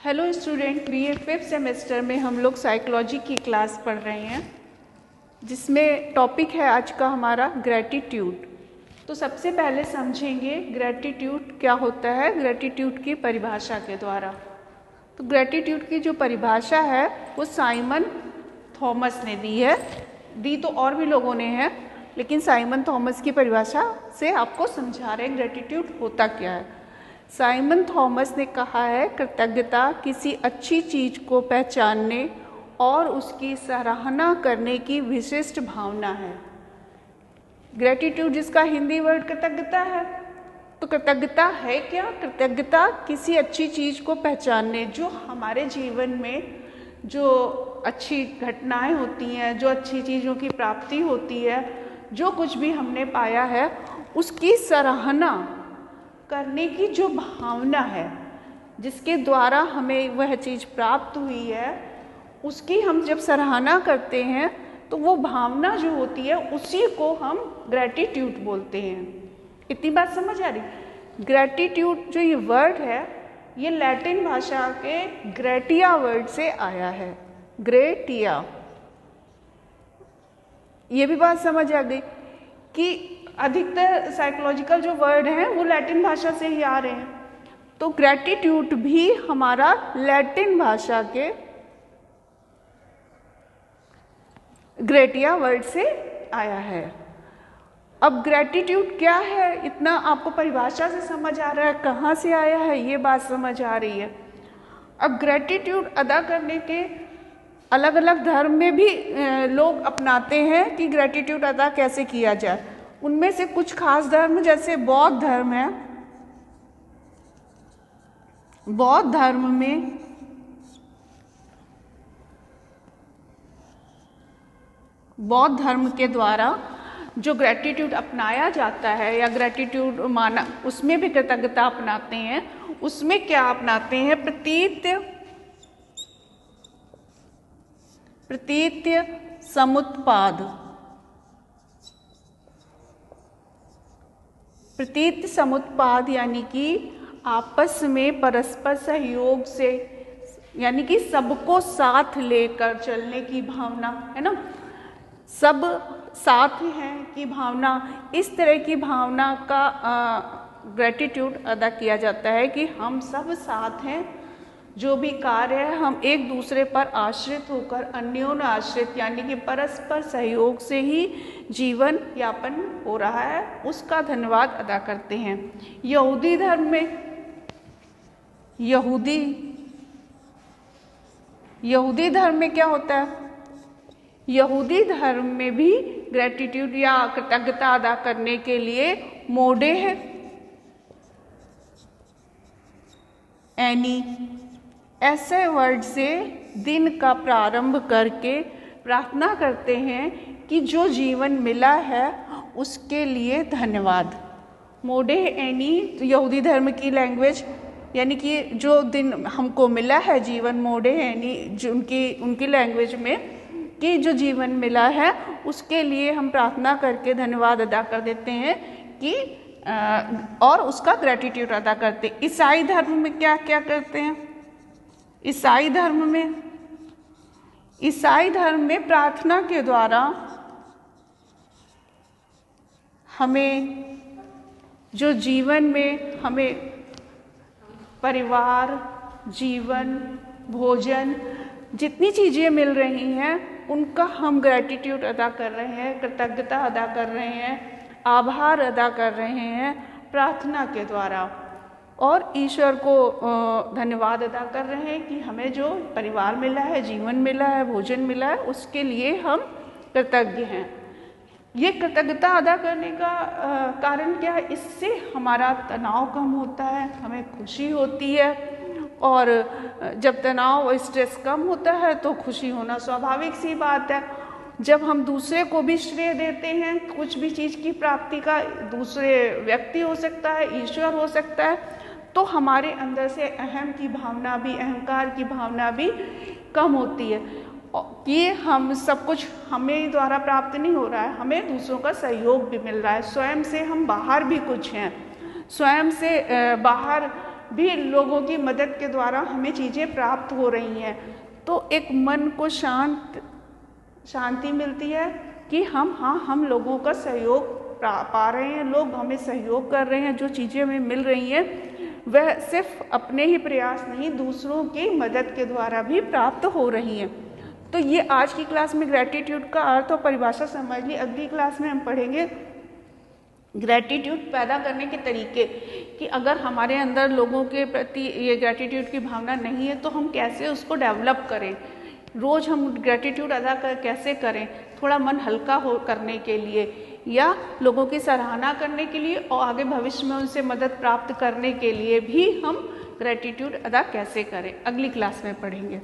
Hello student, BA fifth semester में हम लोग साइकोलॉजी की क्लास पढ़ रहे हैं, जिसमें टॉपिक है आज का हमारा ग्रैटिट्यूड। तो सबसे पहले समझेंगे ग्रैटिट्यूड क्या होता है, ग्रैटिट्यूड की परिभाषा के द्वारा। तो ग्रैटिट्यूड की जो परिभाषा है वो साइमन थॉमस ने दी तो और भी लोगों ने है, लेकिन साइमन थॉमस की परिभाषा से आपको समझा रहे हैं ग्रैटिट्यूड होता क्या है। साइमन थॉमस ने कहा है, कृतज्ञता किसी अच्छी चीज को पहचानने और उसकी सराहना करने की विशिष्ट भावना है। ग्रैटिट्यूड जिसका हिंदी वर्ड कृतज्ञता है, तो कृतज्ञता है क्या? कृतज्ञता किसी अच्छी चीज को पहचानने, जो हमारे जीवन में जो अच्छी घटनाएं होती हैं, जो अच्छी चीज़ों की प्राप्ति होती है, जो कुछ भी हमने पाया है, उसकी सराहना करने की जो भावना है, जिसके द्वारा हमें वह चीज़ प्राप्त हुई है, उसकी हम जब सराहना करते हैं तो वो भावना जो होती है उसी को हम ग्रैटिट्यूड बोलते हैं। इतनी बात समझ आ रही? ग्रैटिट्यूड जो ये वर्ड है, ये लैटिन भाषा के ग्रेटिया वर्ड से आया है। ग्रेटिया, ये भी बात समझ आ गई कि अधिकतर साइकोलॉजिकल जो वर्ड हैं वो लैटिन भाषा से ही आ रहे हैं। तो ग्रैटिट्यूड भी हमारा लैटिन भाषा के ग्रेटिया वर्ड से आया है। अब ग्रैटिट्यूड क्या है, इतना आपको परिभाषा से समझ आ रहा है, कहाँ से आया है ये बात समझ आ रही है। अब ग्रैटिट्यूड अदा करने के अलग अलग धर्म में भी लोग अपनाते हैं कि ग्रैटिट्यूड अदा कैसे किया जाए। उनमें से कुछ खास धर्म जैसे बौद्ध धर्म है, बौद्ध धर्म में बौद्ध धर्म के द्वारा जो ग्रैटिट्यूड अपनाया जाता है या ग्रैटिट्यूड माना, उसमें भी कृतज्ञता अपनाते हैं। उसमें क्या अपनाते हैं? प्रतीत्य समुत्पाद। प्रतीत्य समुत्पाद यानी कि आपस में परस्पर सहयोग से, यानी कि सबको साथ लेकर चलने की भावना है ना, सब साथ हैं की भावना, इस तरह की भावना का ग्रैटिट्यूड अदा किया जाता है कि हम सब साथ हैं, जो भी कार्य है हम एक दूसरे पर आश्रित होकर, अन्योन्य आश्रित यानी कि परस्पर सहयोग से ही जीवन यापन हो रहा है, उसका धन्यवाद अदा करते हैं। यहूदी धर्म में यहूदी धर्म में क्या होता है? यहूदी धर्म में भी ग्रैटिट्यूड या कृतज्ञता अदा करने के लिए मोडे है, एनी, ऐसे वर्ड से दिन का प्रारंभ करके प्रार्थना करते हैं कि जो जीवन मिला है उसके लिए धन्यवाद। मोडे एनी यहूदी धर्म की लैंग्वेज, यानी कि जो दिन हमको मिला है जीवन, मोडे एनी जो उनकी लैंग्वेज में कि जो जीवन मिला है उसके लिए हम प्रार्थना करके धन्यवाद अदा कर देते हैं कि और उसका ग्रैटिट्यूड अदा करते हैं। ईसाई धर्म में क्या क्या करते हैं? ईसाई धर्म में प्रार्थना के द्वारा हमें जो जीवन में हमें परिवार, जीवन, भोजन, जितनी चीज़ें मिल रही हैं उनका हम ग्रैटिट्यूड अदा कर रहे हैं, कृतज्ञता अदा कर रहे हैं, आभार अदा कर रहे हैं प्रार्थना के द्वारा, और ईश्वर को धन्यवाद अदा कर रहे हैं कि हमें जो परिवार मिला है, जीवन मिला है, भोजन मिला है, उसके लिए हम कृतज्ञ हैं। ये कृतज्ञता अदा करने का कारण क्या है? इससे हमारा तनाव कम होता है, हमें खुशी होती है, और जब तनाव और स्ट्रेस कम होता है तो खुशी होना स्वाभाविक सी बात है। जब हम दूसरे को भी श्रेय देते हैं, कुछ भी चीज़ की प्राप्ति का, दूसरे व्यक्ति हो सकता है, ईश्वर हो सकता है, तो हमारे अंदर से अहम की भावना भी, अहंकार की भावना भी कम होती है कि हम सब कुछ हमें द्वारा प्राप्त नहीं हो रहा है, हमें दूसरों का सहयोग भी मिल रहा है, स्वयं से हम बाहर भी कुछ हैं, स्वयं से बाहर भी लोगों की मदद के द्वारा हमें चीज़ें प्राप्त हो रही हैं, तो एक मन को शांति मिलती है कि हम लोगों का सहयोग पा रहे हैं, लोग हमें सहयोग कर रहे हैं, जो चीज़ें हमें मिल रही हैं वह सिर्फ अपने ही प्रयास नहीं, दूसरों की मदद के द्वारा भी प्राप्त हो रही हैं। तो ये आज की क्लास में ग्रैटिट्यूड का अर्थ और परिभाषा समझ ली। अगली क्लास में हम पढ़ेंगे ग्रैटिट्यूड पैदा करने के तरीके, कि अगर हमारे अंदर लोगों के प्रति ये ग्रैटिट्यूड की भावना नहीं है तो हम कैसे उसको डेवलप करें, रोज़ हम ग्रैटिट्यूड अदा कैसे करें, थोड़ा मन हल्का हो करने के लिए या लोगों की सराहना करने के लिए और आगे भविष्य में उनसे मदद प्राप्त करने के लिए भी हम ग्रैटिट्यूड अदा कैसे करें, अगली क्लास में पढ़ेंगे।